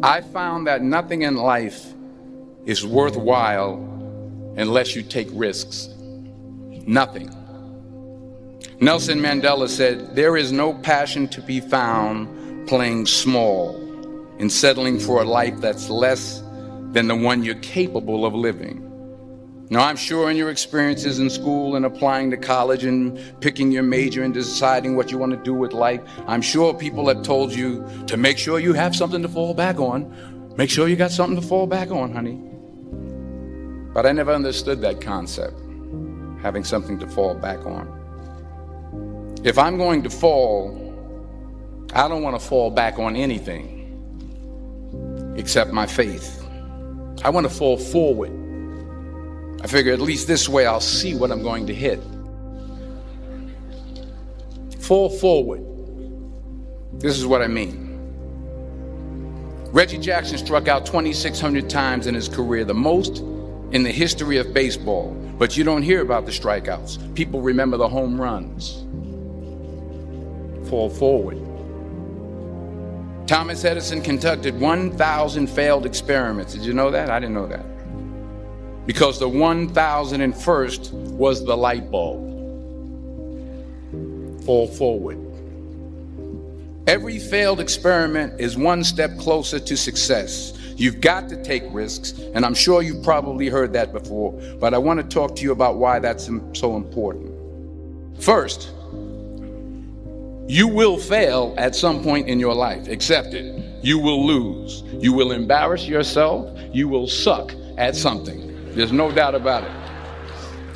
I found that nothing in life is worthwhile unless you take risks. Nothing. Nelson Mandela said, "There is no passion to be found playing small and settling for a life that's less than the one you're capable of living." Now, I'm sure in your experiences in school and applying to college and picking your major and deciding what you want to do with life, I'm sure people have told you to make sure you have something to fall back on. Make sure you got something to fall back on, honey. But I never understood that concept, having something to fall back on. If I'm going to fall, I don't want to fall back on anything except my faith. I want to fall forward. I figure at least this way I'll see what I'm going to hit. Fall forward. This is what I mean. Reggie Jackson struck out 2,600 times in his career, the most in the history of baseball. But you don't hear about the strikeouts. People remember the home runs. Fall forward. Thomas Edison conducted 1,000 failed experiments. Did you know that? I didn't know that. Because the 1,001st was the light bulb. Fall forward. Every failed experiment is one step closer to success. You've got to take risks, and I'm sure you've probably heard that before, but I want to talk to you about why that's so important. First, you will fail at some point in your life. Accept it. You will lose. You will embarrass yourself. You will suck at something. There's no doubt about it.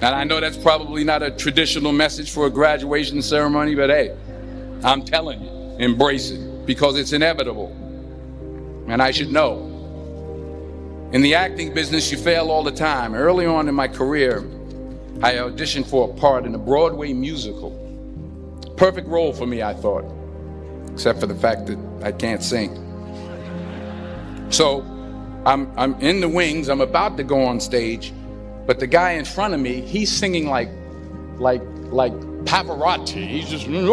And I know that's probably not a traditional message for a graduation ceremony, but hey, I'm telling you, embrace it, because it's inevitable. And I should know. In the acting business, you fail all the time. Early on in my career, I auditioned for a part in a Broadway musical. Perfect role for me, I thought, except for the fact that I can't sing. So I'm in the wings, I'm about to go on stage, but the guy in front of me, he's singing like Pavarotti. He's just, and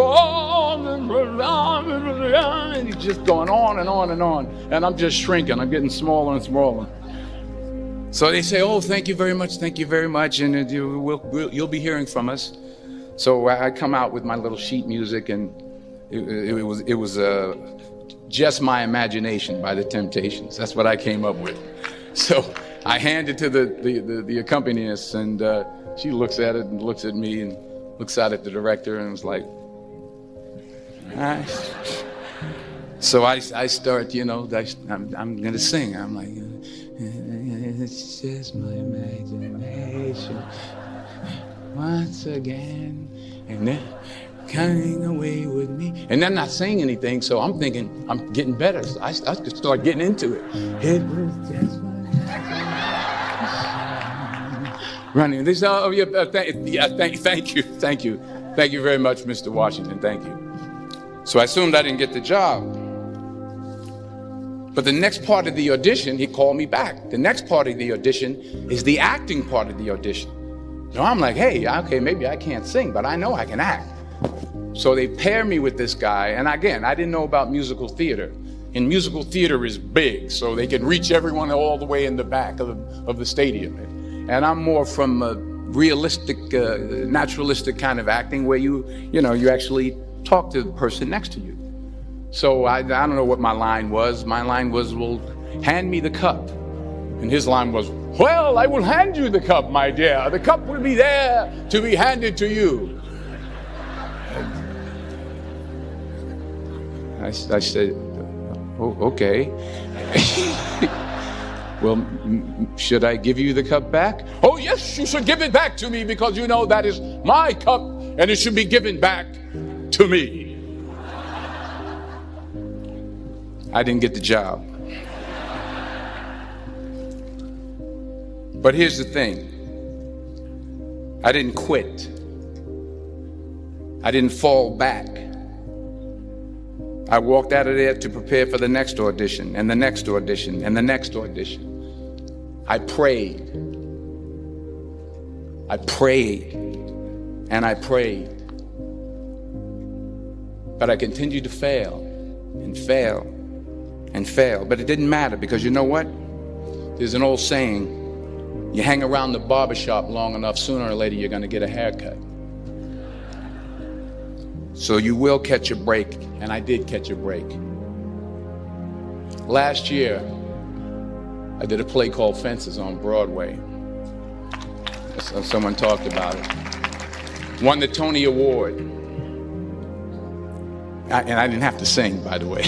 he's just going on and on and on. And I'm just shrinking, I'm getting smaller and smaller. So they say, "Oh, thank you very much, and you'll be hearing from us." So I come out with my little sheet music, and it was Just My Imagination by the Temptations. That's what I came up with. So I hand it to the accompanist, and she looks at it and looks at me and looks out at the director and was like, "All right." So I start, I'm going to sing. I'm like, "It's just my imagination once again, and then coming away with me." And I'm not saying anything, so I'm thinking I'm getting better. So I could start getting into it. It was just my running. This, thank you very much, Mr. Washington. Thank you. So I assumed I didn't get the job. But the next part of the audition, he called me back. The next part of the audition is the acting part of the audition. So I'm like, hey, okay, maybe I can't sing, but I know I can act. So they pair me with this guy, and again, I didn't know about musical theater. And musical theater is big, so they can reach everyone all the way in the back of the stadium. And I'm more from a realistic, naturalistic kind of acting where you actually talk to the person next to you. So I don't know what my line was. My line was, "Well, hand me the cup." And his line was, "Well, I will hand you the cup, my dear. The cup will be there to be handed to you." I said, "Oh, okay." "Well, should I give you the cup back?" "Oh, yes, you should give it back to me, because you know that is my cup and it should be given back to me." I didn't get the job. But here's the thing. I didn't quit. I didn't fall back. I walked out of there to prepare for the next audition, and the next audition, and the next audition. I prayed. I prayed, and I prayed. But I continued to fail, and fail, and fail. But it didn't matter, because you know what? There's an old saying, you hang around the barbershop long enough, sooner or later you're going to get a haircut. So you will catch a break, and I did catch a break. Last year, I did a play called Fences on Broadway. Someone talked about it. Won the Tony Award. And I didn't have to sing, by the way.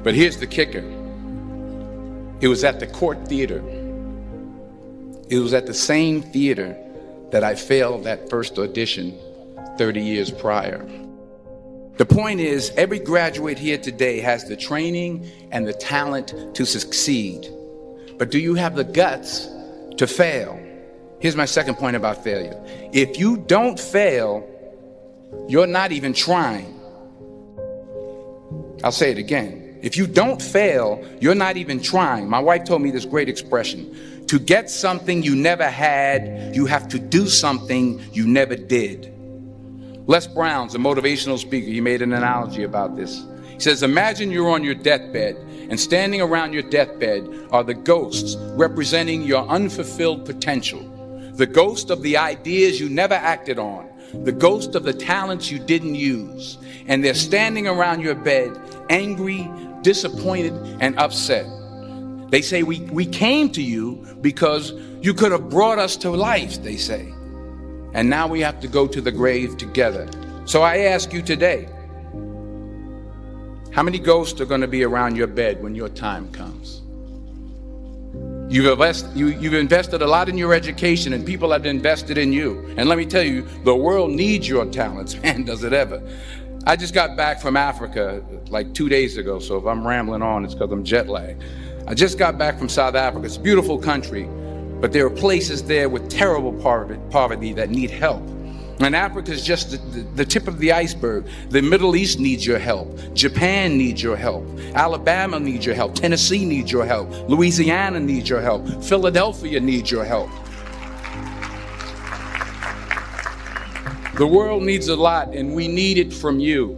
But here's the kicker. It was at the Court Theater. It was at the same theater that I failed that first audition 30 years prior. The point is, every graduate here today has the training and the talent to succeed. But do you have the guts to fail? Here's my second point about failure. If you don't fail, you're not even trying. I'll say it again. If you don't fail, you're not even trying. My wife told me this great expression. To get something you never had, you have to do something you never did. Les Brown's a motivational speaker. He made an analogy about this. He says, imagine you're on your deathbed, and standing around your deathbed are the ghosts representing your unfulfilled potential. The ghost of the ideas you never acted on. The ghost of the talents you didn't use. And they're standing around your bed, angry, disappointed, and upset. They say, we came to you because you could have brought us to life, they say. And now we have to go to the grave together. So I ask you today, how many ghosts are going to be around your bed when your time comes? You've invested a lot in your education, and people have invested in you. And let me tell you, the world needs your talents, man, does it ever. I just got back from Africa like 2 days ago, so if I'm rambling on, it's because I'm jet lagged. I just got back from South Africa. It's a beautiful country, but there are places there with terrible poverty that need help. And Africa is just the tip of the iceberg. The Middle East needs your help. Japan needs your help. Alabama needs your help. Tennessee needs your help. Louisiana needs your help. Philadelphia needs your help. The world needs a lot, and we need it from you.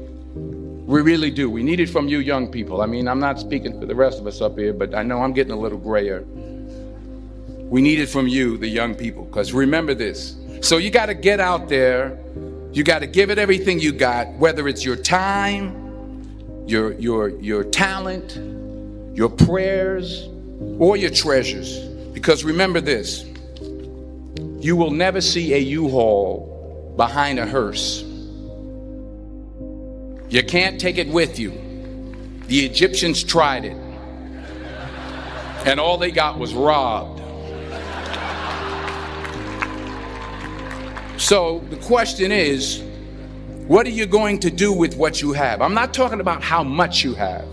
We really do. We need it from you young people. I mean, I'm not speaking for the rest of us up here, but I know I'm getting a little grayer. We need it from you, the young people, because remember this. So you got to get out there. You got to give it everything you got, whether it's your time, your talent, your prayers, or your treasures. Because remember this, you will never see a U-Haul behind a hearse. You can't take it with you. The Egyptians tried it, and all they got was robbed. So the question is, what are you going to do with what you have? I'm not talking about how much you have.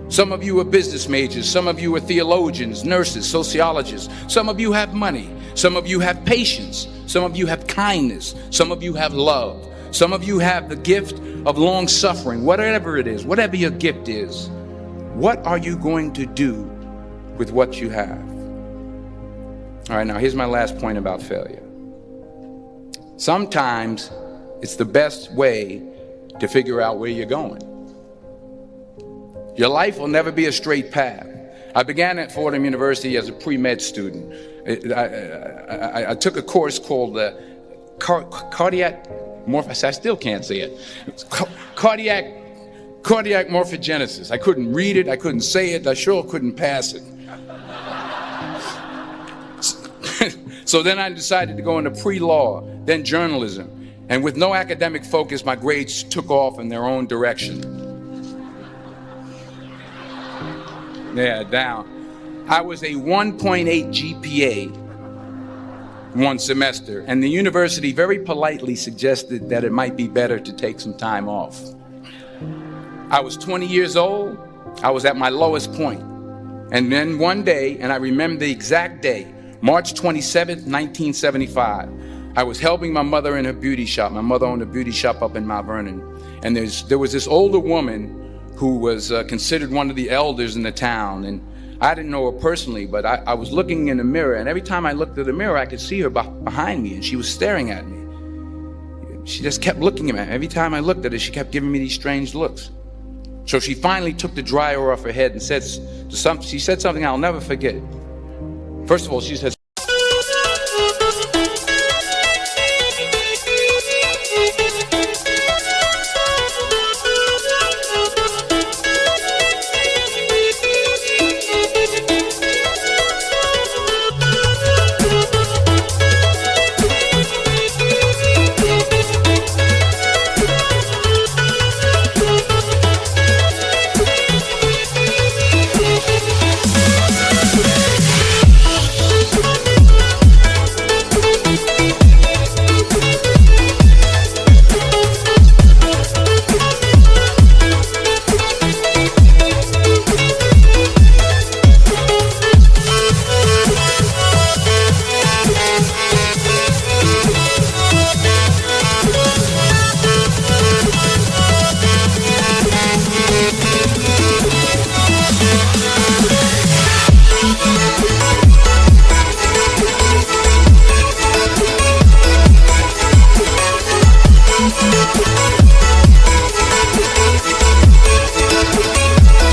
Some of you are business majors. Some of you are theologians, nurses, sociologists. Some of you have money. Some of you have patience. Some of you have kindness. Some of you have love. Some of you have the gift of long suffering. Whatever it is, whatever your gift is, what are you going to do with what you have? All right, now here's my last point about failure. Sometimes it's the best way to figure out where you're going. Your life will never be a straight path. I began at Fordham University as a pre-med student. I took a course called cardiac morphogenesis. I still can't say it. Cardiac morphogenesis. I couldn't read it. I couldn't say it. I sure couldn't pass it. So then I decided to go into pre-law, then journalism. And with no academic focus, my grades took off in their own direction. Yeah, down. I was a 1.8 GPA one semester, and the university very politely suggested that it might be better to take some time off. I was 20 years old. I was at my lowest point. And then one day, and I remember the exact day, March 27th, 1975, I was helping my mother in her beauty shop. My mother owned a beauty shop up in Mount Vernon. And there was this older woman who was considered one of the elders in the town. And I didn't know her personally, but I was looking in the mirror. And every time I looked at the mirror, I could see her behind me. And she was staring at me. She just kept looking at me. Every time I looked at her, she kept giving me these strange looks. So she finally took the dryer off her head and she said something I'll never forget. First of all, she said,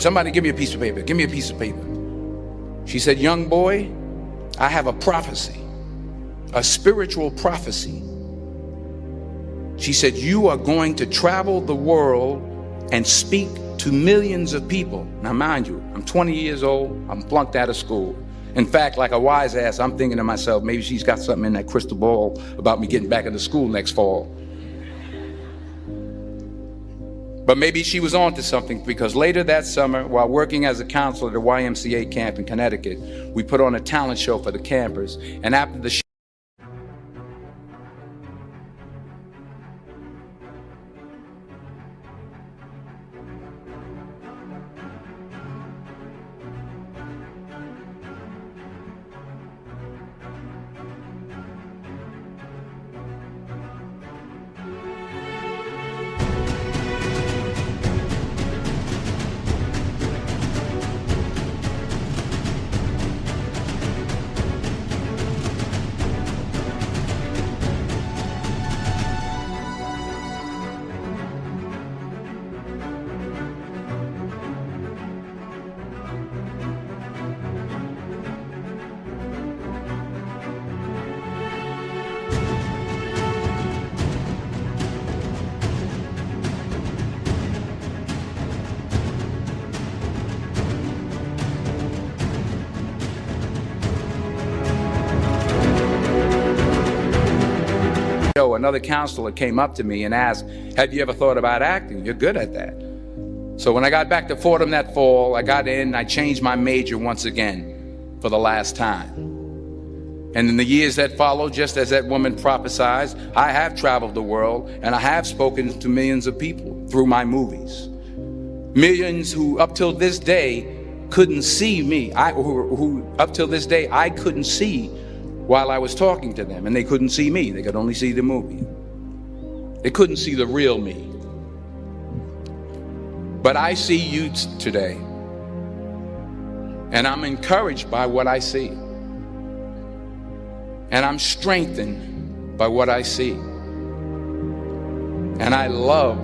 somebody give me a piece of paper. Give me a piece of paper. She said, young boy, I have a prophecy, a spiritual prophecy. She said, you are going to travel the world and speak to millions of people. Now, mind you, I'm 20 years old. I'm flunked out of school. In fact, like a wise ass, I'm thinking to myself, maybe she's got something in that crystal ball about me getting back into school next fall. But maybe she was on to something, because later that summer, while working as a counselor at a YMCA camp in Connecticut, we put on a talent show for the campers. And after the show, another counselor came up to me and asked, have you ever thought about acting? You're good at that. So when I got back to Fordham that fall, I got in and I changed my major once again for the last time. And in the years that followed, just as that woman prophesied, I have traveled the world and I have spoken to millions of people through my movies. Millions who up till this day couldn't see me, who up till this day I couldn't see while I was talking to them, and they couldn't see me. They could only see the movie. They couldn't see the real me. But I see you today, and I'm encouraged by what I see. And I'm strengthened by what I see. And I love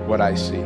what I see.